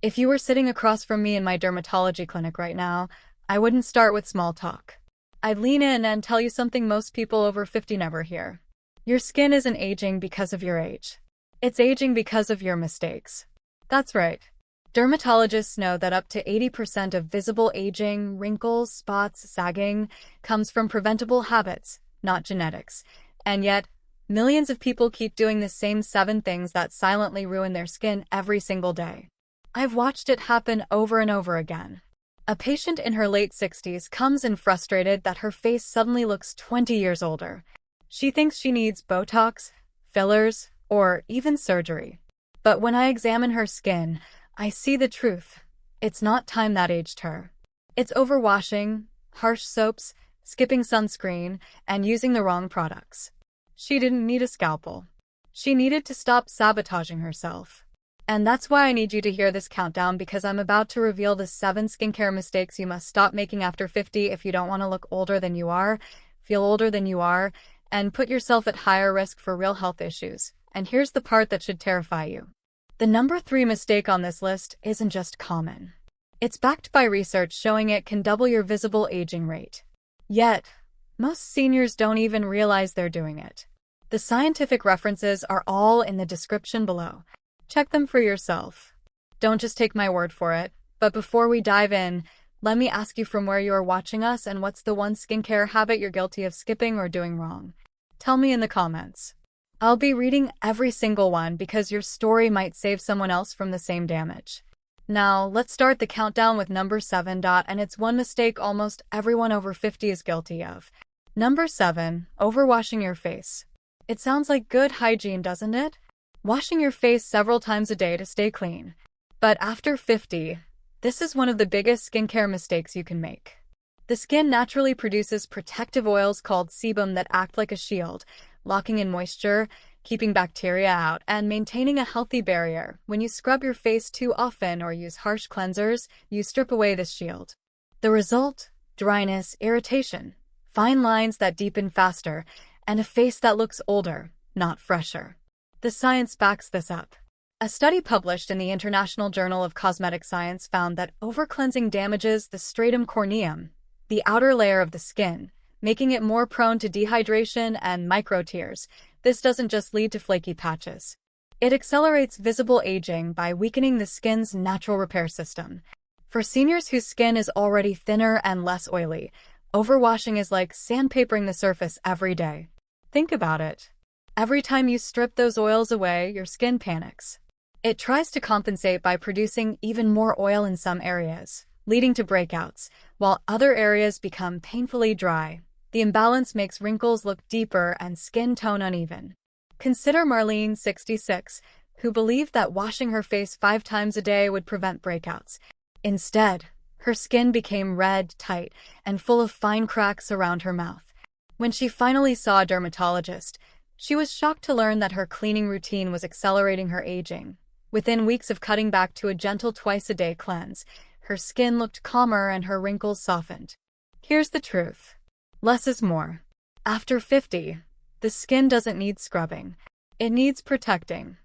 If you were sitting across from me in my dermatology clinic right now, I wouldn't start with small talk. I'd lean in and tell you something most people over 50 never hear. Your skin isn't aging because of your age. It's aging because of your mistakes. That's right. Dermatologists know that up to 80% of visible aging, wrinkles, spots, sagging, comes from preventable habits, not genetics. And yet, millions of people keep doing the same 7 things that silently ruin their skin every single day. I've watched it happen over and over again. A patient in her late 60s comes in frustrated that her face suddenly looks 20 years older. She thinks she needs Botox, fillers, or even surgery. But when I examine her skin, I see the truth. It's not time that aged her. It's overwashing, harsh soaps, skipping sunscreen, and using the wrong products. She didn't need a scalpel. She needed to stop sabotaging herself. And that's why I need you to hear this countdown, because I'm about to reveal the 7 skincare mistakes you must stop making after 50 if you don't want to look older than you are, feel older than you are, and put yourself at higher risk for real health issues. And here's the part that should terrify you. The number 3 mistake on this list isn't just common. It's backed by research showing it can double your visible aging rate. Yet, most seniors don't even realize they're doing it. The scientific references are all in the description below. Check them for yourself. Don't just take my word for it. But before we dive in, let me ask you from where you are watching us and what's the one skincare habit you're guilty of skipping or doing wrong. Tell me in the comments. I'll be reading every single one because your story might save someone else from the same damage. Now, let's start the countdown with number 7. And it's one mistake almost everyone over 50 is guilty of. Number 7, overwashing your face. It sounds like good hygiene, doesn't it? Washing your face several times a day to stay clean. But after 50, this is one of the biggest skincare mistakes you can make. The skin naturally produces protective oils called sebum that act like a shield, locking in moisture, keeping bacteria out, and maintaining a healthy barrier. When you scrub your face too often or use harsh cleansers, you strip away this shield. The result? Dryness, irritation, fine lines that deepen faster, and a face that looks older, not fresher. The science backs this up. A study published in the International Journal of Cosmetic Science found that overcleansing damages the stratum corneum, the outer layer of the skin, making it more prone to dehydration and micro-tears. This doesn't just lead to flaky patches. It accelerates visible aging by weakening the skin's natural repair system. For seniors whose skin is already thinner and less oily, overwashing is like sandpapering the surface every day. Think about it. Every time you strip those oils away, your skin panics. It tries to compensate by producing even more oil in some areas, leading to breakouts, while other areas become painfully dry. The imbalance makes wrinkles look deeper and skin tone uneven. Consider Marlene, 66, who believed that washing her face 5 times a day would prevent breakouts. Instead, her skin became red, tight, and full of fine cracks around her mouth. When she finally saw a dermatologist, she was shocked to learn that her cleaning routine was accelerating her aging. Within weeks of cutting back to a gentle twice-a-day cleanse, her skin looked calmer and her wrinkles softened. Here's the truth. Less is more. After 50, the skin doesn't need scrubbing. It needs protecting.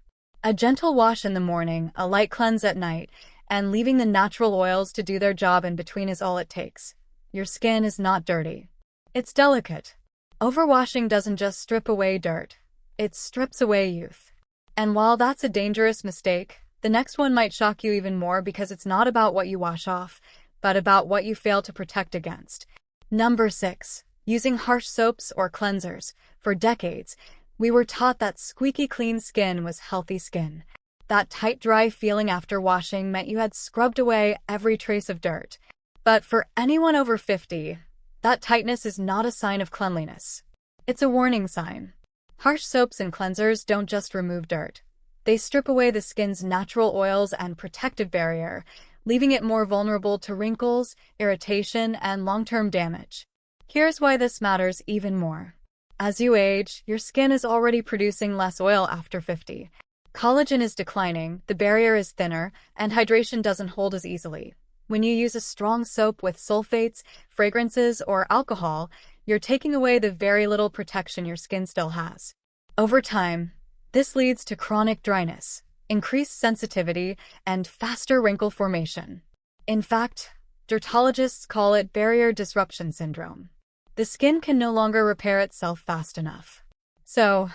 A gentle wash in the morning, a light cleanse at night, and leaving the natural oils to do their job in between is all it takes. Your skin is not dirty. It's delicate. Overwashing doesn't just strip away dirt. It strips away youth. And while that's a dangerous mistake, the next one might shock you even more because it's not about what you wash off, but about what you fail to protect against. Number 6. Using harsh soaps or cleansers. For decades, we were taught that squeaky clean skin was healthy skin. That tight, dry feeling after washing meant you had scrubbed away every trace of dirt. But for anyone over 50, that tightness is not a sign of cleanliness. It's a warning sign. Harsh soaps and cleansers don't just remove dirt. They strip away the skin's natural oils and protective barrier, leaving it more vulnerable to wrinkles, irritation, and long-term damage. Here's why this matters even more. As you age, your skin is already producing less oil after 50. Collagen is declining, the barrier is thinner, and hydration doesn't hold as easily. When you use a strong soap with sulfates, fragrances, or alcohol, you're taking away the very little protection your skin still has. Over time, this leads to chronic dryness, increased sensitivity, and faster wrinkle formation. In fact, dermatologists call it barrier disruption syndrome. The skin can no longer repair itself fast enough. So,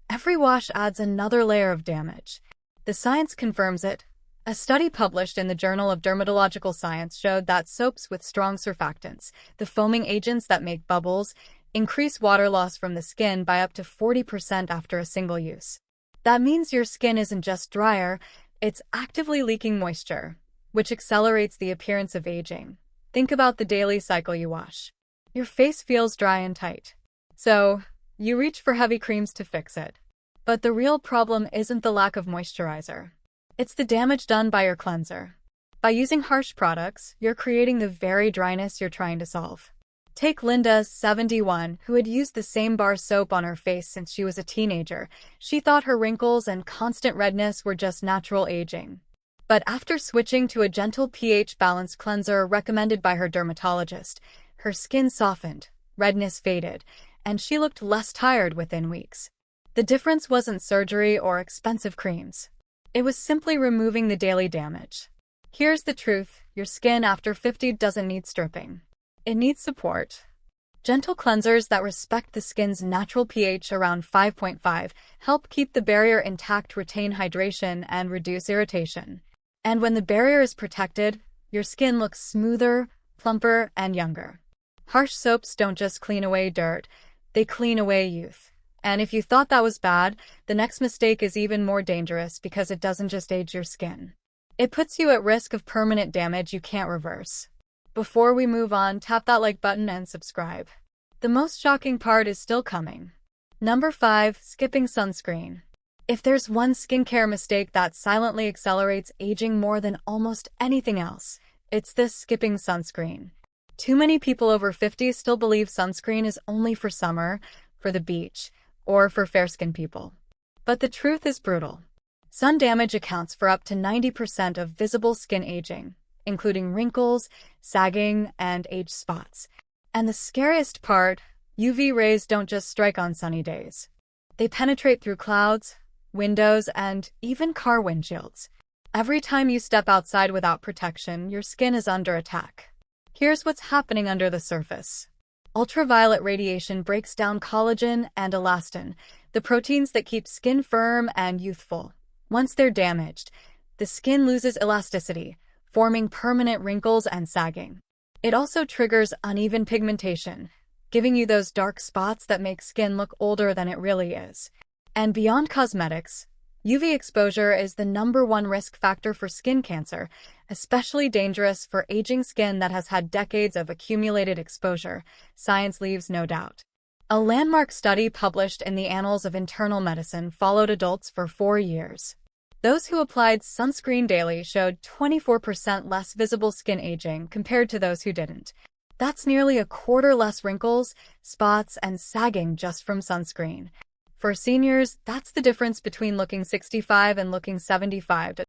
every wash adds another layer of damage. The science confirms it. A study published in the Journal of Dermatological Science showed that soaps with strong surfactants, the foaming agents that make bubbles, increase water loss from the skin by up to 40% after a single use. That means your skin isn't just drier, it's actively leaking moisture, which accelerates the appearance of aging. Think about the daily cycle you wash. Your face feels dry and tight. So, you reach for heavy creams to fix it. But the real problem isn't the lack of moisturizer. It's the damage done by your cleanser. By using harsh products, you're creating the very dryness you're trying to solve. Take Linda, 71, who had used the same bar soap on her face since she was a teenager. She thought her wrinkles and constant redness were just natural aging. But after switching to a gentle pH-balanced cleanser recommended by her dermatologist, her skin softened, redness faded, and she looked less tired within weeks. The difference wasn't surgery or expensive creams. It was simply removing the daily damage. Here's the truth, your skin after 50 doesn't need stripping. It needs support. Gentle cleansers that respect the skin's natural pH around 5.5 help keep the barrier intact, retain hydration, and reduce irritation. And when the barrier is protected, your skin looks smoother, plumper, and younger. Harsh soaps don't just clean away dirt, they clean away youth. And if you thought that was bad, the next mistake is even more dangerous because it doesn't just age your skin. It puts you at risk of permanent damage you can't reverse. Before we move on, tap that like button and subscribe. The most shocking part is still coming. Number 5. Skipping sunscreen. If there's one skincare mistake that silently accelerates aging more than almost anything else, it's this: skipping sunscreen. Too many people over 50 still believe sunscreen is only for summer, for the beach, or for fair-skinned people. But the truth is brutal. Sun damage accounts for up to 90% of visible skin aging, including wrinkles, sagging, and age spots. And the scariest part, UV rays don't just strike on sunny days. They penetrate through clouds, windows, and even car windshields. Every time you step outside without protection, your skin is under attack. Here's what's happening under the surface. Ultraviolet radiation breaks down collagen and elastin, the proteins that keep skin firm and youthful. Once they're damaged, the skin loses elasticity, forming permanent wrinkles and sagging. It also triggers uneven pigmentation, giving you those dark spots that make skin look older than it really is. And beyond cosmetics, UV exposure is the #1 risk factor for skin cancer, especially dangerous for aging skin that has had decades of accumulated exposure, science leaves no doubt. A landmark study published in the Annals of Internal Medicine followed adults for 4 years. Those who applied sunscreen daily showed 24% less visible skin aging compared to those who didn't. That's nearly a quarter less wrinkles, spots, and sagging just from sunscreen. For seniors, that's the difference between looking 65 and looking 75.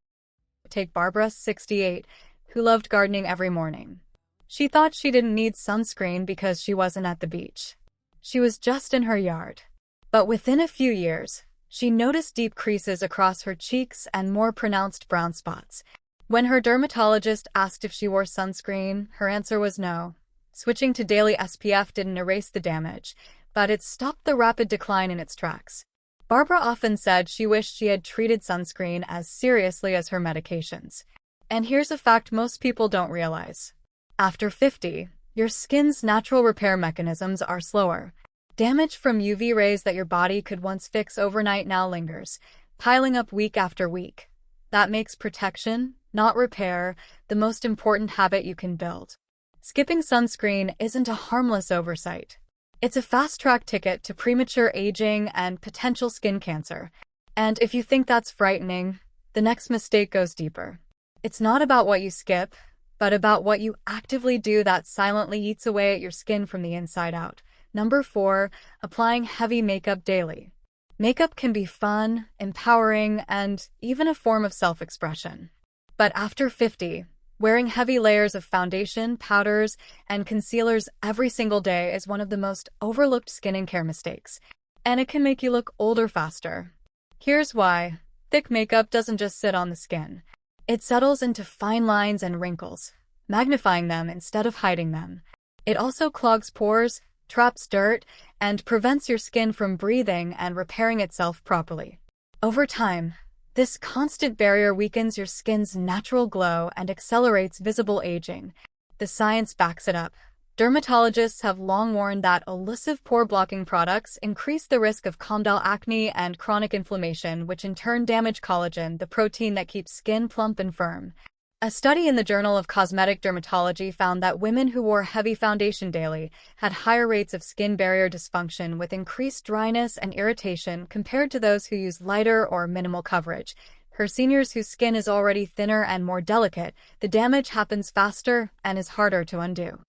Take Barbara, 68, who loved gardening every morning. She thought she didn't need sunscreen because she wasn't at the beach. She was just in her yard. But within a few years, she noticed deep creases across her cheeks and more pronounced brown spots. When her dermatologist asked if she wore sunscreen, her answer was no. Switching to daily SPF didn't erase the damage, but it stopped the rapid decline in its tracks. Barbara often said she wished she had treated sunscreen as seriously as her medications. And here's a fact most people don't realize. After 50, your skin's natural repair mechanisms are slower. Damage from UV rays that your body could once fix overnight now lingers, piling up week after week. That makes protection, not repair, the most important habit you can build. Skipping sunscreen isn't a harmless oversight. It's a fast-track ticket to premature aging and potential skin cancer. And if you think that's frightening, the next mistake goes deeper. It's not about what you skip, but about what you actively do that silently eats away at your skin from the inside out. Number 4, applying heavy makeup daily. Makeup can be fun, empowering, and even a form of self-expression. But after 50, wearing heavy layers of foundation, powders, and concealers every single day is one of the most overlooked skin and care mistakes, and it can make you look older faster. Here's why. Thick makeup doesn't just sit on the skin. It settles into fine lines and wrinkles, magnifying them instead of hiding them. It also clogs pores, traps dirt, and prevents your skin from breathing and repairing itself properly. Over time, this constant barrier weakens your skin's natural glow and accelerates visible aging. The science backs it up. Dermatologists have long warned that elusive pore-blocking products increase the risk of comedal acne and chronic inflammation, which in turn damage collagen, the protein that keeps skin plump and firm. A study in the Journal of Cosmetic Dermatology found that women who wore heavy foundation daily had higher rates of skin barrier dysfunction with increased dryness and irritation compared to those who used lighter or minimal coverage. For seniors whose skin is already thinner and more delicate, the damage happens faster and is harder to undo.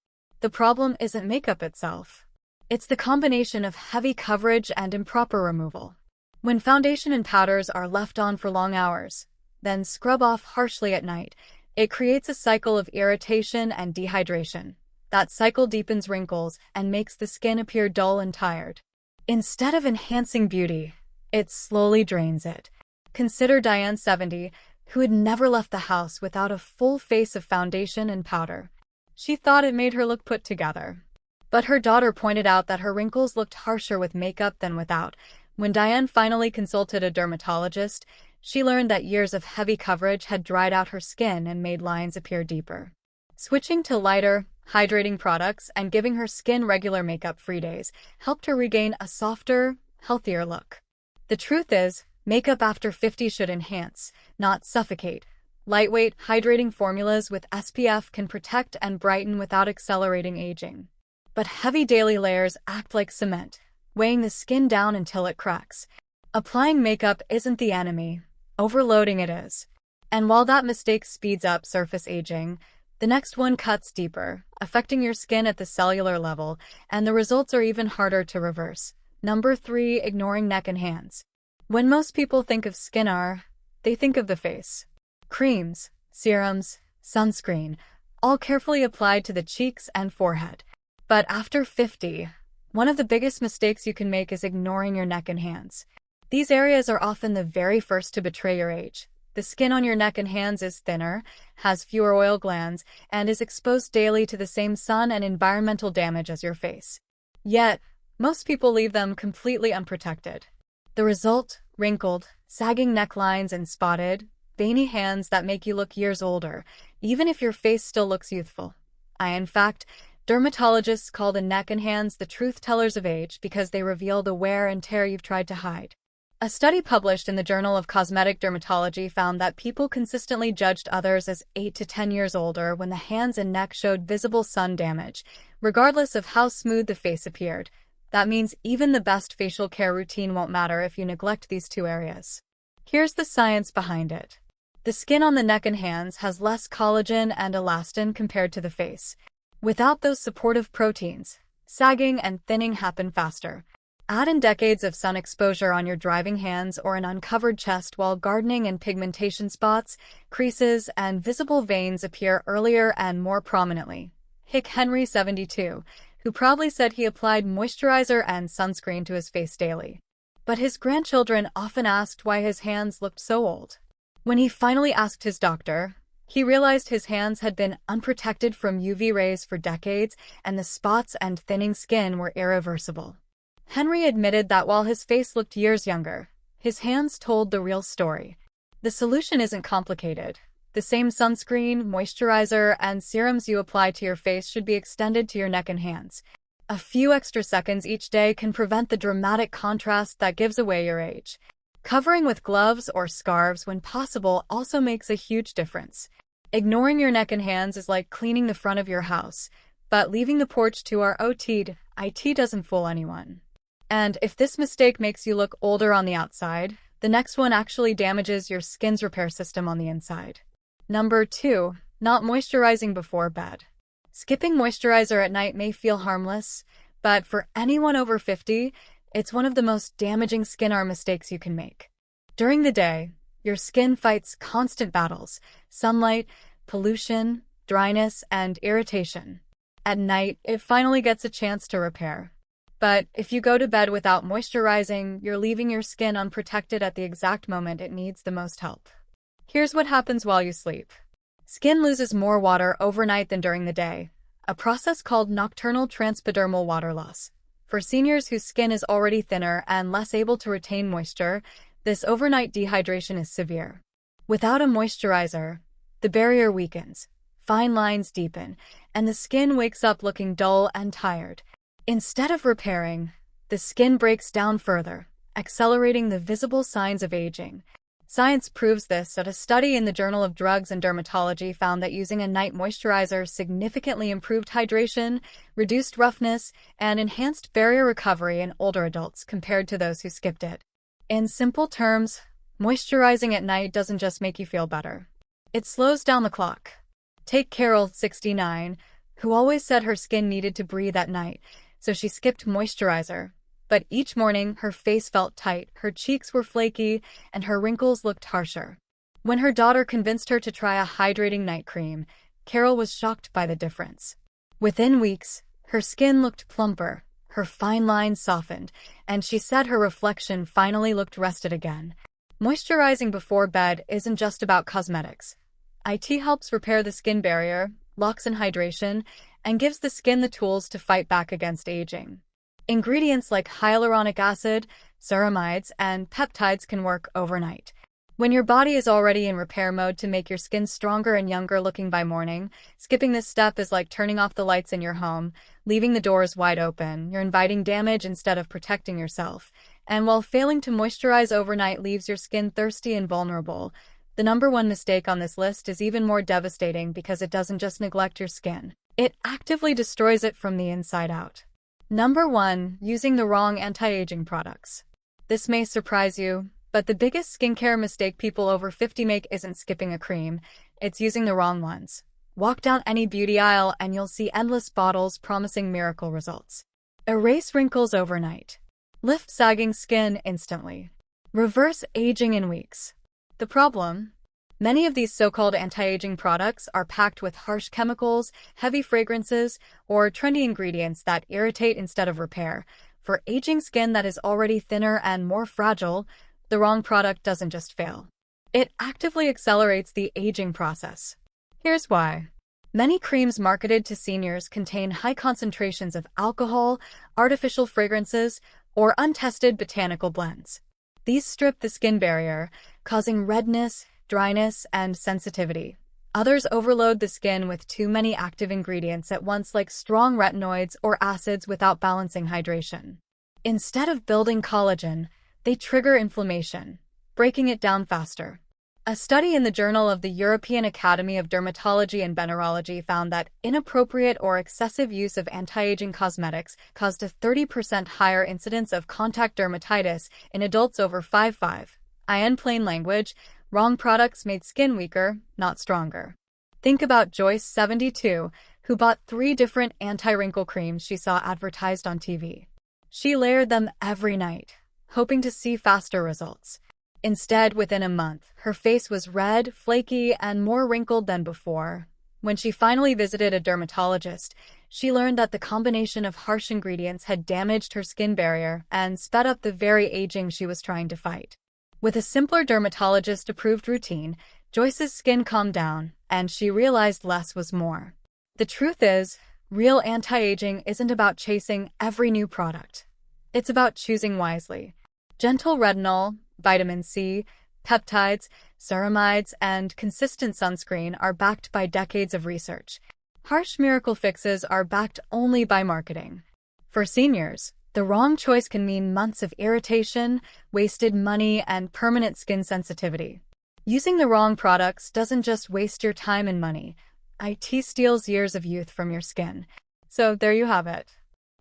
The problem isn't makeup itself. It's the combination of heavy coverage and improper removal. When foundation and powders are left on for long hours, then scrub off harshly at night, it creates a cycle of irritation and dehydration. That cycle deepens wrinkles and makes the skin appear dull and tired. Instead of enhancing beauty, it slowly drains it. Consider Diane, 70, who had never left the house without a full face of foundation and powder. She thought it made her look put together. But her daughter pointed out that her wrinkles looked harsher with makeup than without. When Diane finally consulted a dermatologist, she learned that years of heavy coverage had dried out her skin and made lines appear deeper. Switching to lighter, hydrating products and giving her skin regular makeup-free days helped her regain a softer, healthier look. The truth is, makeup after 50 should enhance, not suffocate. Lightweight, hydrating formulas with SPF can protect and brighten without accelerating aging. But heavy daily layers act like cement, weighing the skin down until it cracks. Applying makeup isn't the enemy, overloading it is. And while that mistake speeds up surface aging, the next one cuts deeper, affecting your skin at the cellular level, and the results are even harder to reverse. Number 3. Ignoring neck and hands. When most people think of skincare, they think of the face. Creams, serums, sunscreen, all carefully applied to the cheeks and forehead. But after 50, one of the biggest mistakes you can make is ignoring your neck and hands. These areas are often the very first to betray your age. The skin on your neck and hands is thinner, has fewer oil glands, and is exposed daily to the same sun and environmental damage as your face. Yet, most people leave them completely unprotected. The result? Wrinkled, sagging necklines and spotted, veiny hands that make you look years older, even if your face still looks youthful. In fact, dermatologists call the neck and hands the truth tellers of age because they reveal the wear and tear you've tried to hide. A study published in the Journal of Cosmetic Dermatology found that people consistently judged others as 8 to 10 years older when the hands and neck showed visible sun damage, regardless of how smooth the face appeared. That means even the best facial care routine won't matter if you neglect these two areas. Here's the science behind it. The skin on the neck and hands has less collagen and elastin compared to the face. Without those supportive proteins, sagging and thinning happen faster. Add in decades of sun exposure on your driving hands or an uncovered chest while gardening, and pigmentation spots, creases, and visible veins appear earlier and more prominently. Henry, 72, who proudly said he applied moisturizer and sunscreen to his face daily. But his grandchildren often asked why his hands looked so old. When he finally asked his doctor, he realized his hands had been unprotected from UV rays for decades, and the spots and thinning skin were irreversible. Henry admitted that while his face looked years younger, his hands told the real story. The solution isn't complicated. The same sunscreen, moisturizer, and serums you apply to your face should be extended to your neck and hands. A few extra seconds each day can prevent the dramatic contrast that gives away your age. Covering with gloves or scarves when possible also makes a huge difference. Ignoring your neck and hands is like cleaning the front of your house, but leaving the porch to our IT doesn't fool anyone. And if this mistake makes you look older on the outside, the next one actually damages your skin's repair system on the inside. Number 2. Not moisturizing before bed. Skipping moisturizer at night may feel harmless, but for anyone over 50, it's one of the most damaging skincare mistakes you can make. During the day, your skin fights constant battles: sunlight, pollution, dryness, and irritation. At night, it finally gets a chance to repair. But if you go to bed without moisturizing, you're leaving your skin unprotected at the exact moment it needs the most help. Here's what happens while you sleep. Skin loses more water overnight than during the day, a process called nocturnal transepidermal water loss. For seniors whose skin is already thinner and less able to retain moisture, this overnight dehydration is severe. Without a moisturizer, the barrier weakens, fine lines deepen, and the skin wakes up looking dull and tired. Instead of repairing, the skin breaks down further, accelerating the visible signs of aging. Science proves this as a study in the Journal of Drugs and Dermatology found that using a night moisturizer significantly improved hydration, reduced roughness, and enhanced barrier recovery in older adults compared to those who skipped it. In simple terms, moisturizing at night doesn't just make you feel better. It slows down the clock. Take Carol, 69, who always said her skin needed to breathe at night, so she skipped moisturizer. But each morning, her face felt tight, her cheeks were flaky, and her wrinkles looked harsher. When her daughter convinced her to try a hydrating night cream, Carol was shocked by the difference. Within weeks, her skin looked plumper, her fine lines softened, and she said her reflection finally looked rested again. Moisturizing before bed isn't just about cosmetics. It helps repair the skin barrier, locks in hydration, and gives the skin the tools to fight back against aging. Ingredients like hyaluronic acid, ceramides, and peptides can work overnight. When your body is already in repair mode to make your skin stronger and younger looking by morning, skipping this step is like turning off the lights in your home, leaving the doors wide open. You're inviting damage instead of protecting yourself. And while failing to moisturize overnight leaves your skin thirsty and vulnerable, the number one mistake on this list is even more devastating because it doesn't just neglect your skin. It actively destroys it from the inside out. Number 1. Using the wrong anti-aging products. This may surprise you, but the biggest skincare mistake people over 50 make isn't skipping a cream, it's using the wrong ones. Walk down any beauty aisle and you'll see endless bottles promising miracle results. Erase wrinkles overnight. Lift sagging skin instantly. Reverse aging in weeks. The problem? Many of these so-called anti-aging products are packed with harsh chemicals, heavy fragrances, or trendy ingredients that irritate instead of repair. For aging skin that is already thinner and more fragile, the wrong product doesn't just fail. It actively accelerates the aging process. Here's why. Many creams marketed to seniors contain high concentrations of alcohol, artificial fragrances, or untested botanical blends. These strip the skin barrier, causing redness, dryness, and sensitivity. Others overload the skin with too many active ingredients at once, like strong retinoids or acids without balancing hydration. Instead of building collagen, they trigger inflammation, breaking it down faster. A study in the Journal of the European Academy of Dermatology and Venereology found that inappropriate or excessive use of anti-aging cosmetics caused a 30% higher incidence of contact dermatitis in adults over 55. In plain language, wrong products made skin weaker, not stronger. Think about Joyce, 72, who bought 3 different anti-wrinkle creams she saw advertised on TV. She layered them every night, hoping to see faster results. Instead, within a month, her face was red, flaky, and more wrinkled than before. When she finally visited a dermatologist, she learned that the combination of harsh ingredients had damaged her skin barrier and sped up the very aging she was trying to fight. With a simpler dermatologist-approved routine, Joyce's skin calmed down, and she realized less was more. The truth is, real anti-aging isn't about chasing every new product. It's about choosing wisely. Gentle retinol, vitamin C, peptides, ceramides, and consistent sunscreen are backed by decades of research. Harsh miracle fixes are backed only by marketing. For seniors, the wrong choice can mean months of irritation, wasted money, and permanent skin sensitivity. Using the wrong products doesn't just waste your time and money. It steals years of youth from your skin. So there you have it.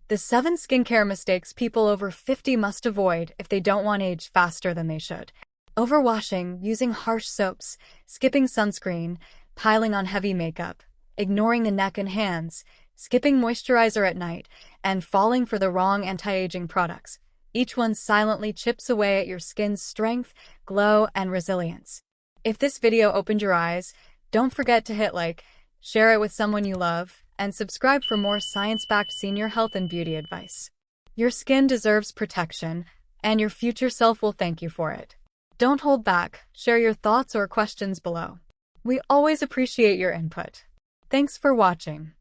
The 7 skincare mistakes people over 50 must avoid if they don't want to age faster than they should. Overwashing, using harsh soaps, skipping sunscreen, piling on heavy makeup, ignoring the neck and hands, skipping moisturizer at night, and falling for the wrong anti-aging products. Each one silently chips away at your skin's strength, glow, and resilience. If this video opened your eyes, don't forget to hit like, share it with someone you love, and subscribe for more science-backed senior health and beauty advice. Your skin deserves protection, and your future self will thank you for it. Don't hold back, share your thoughts or questions below. We always appreciate your input. Thanks for watching.